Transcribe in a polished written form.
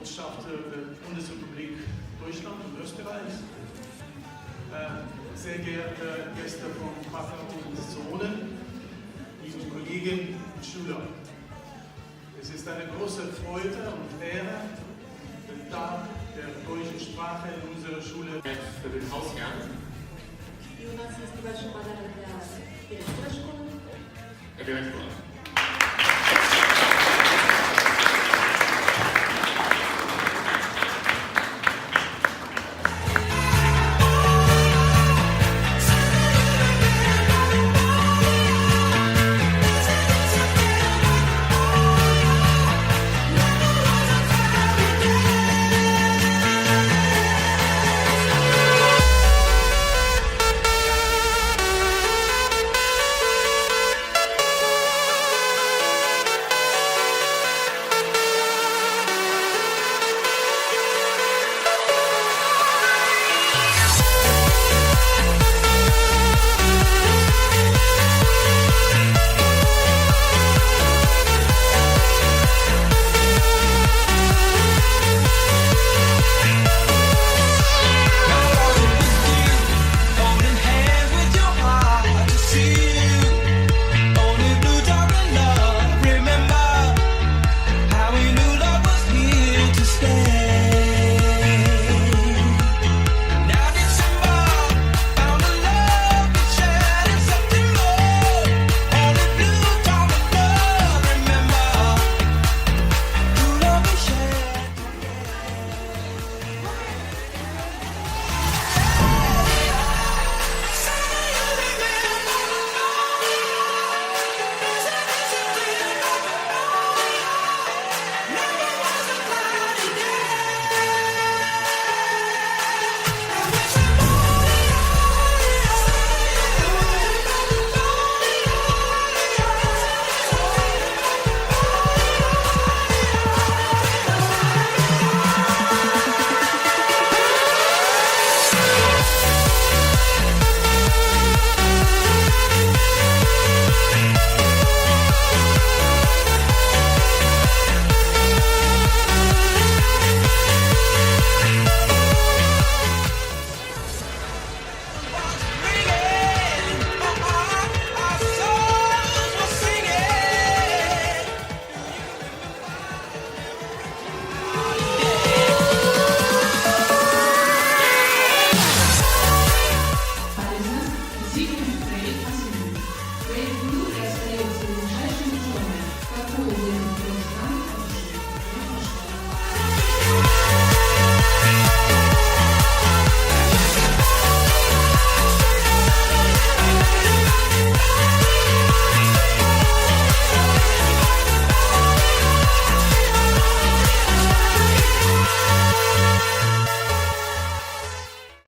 Botschafter der Bundesrepublik Deutschland und Österreich, sehr geehrte Gäste von Vater und Sohn, liebe Kolleginnen und Schüler. Es ist eine große Freude und Ehre, den Tag der deutschen Sprache in unserer Schule Für den Hausherrn, И у нас есть небольшой подарок для директора школы. der Direktor.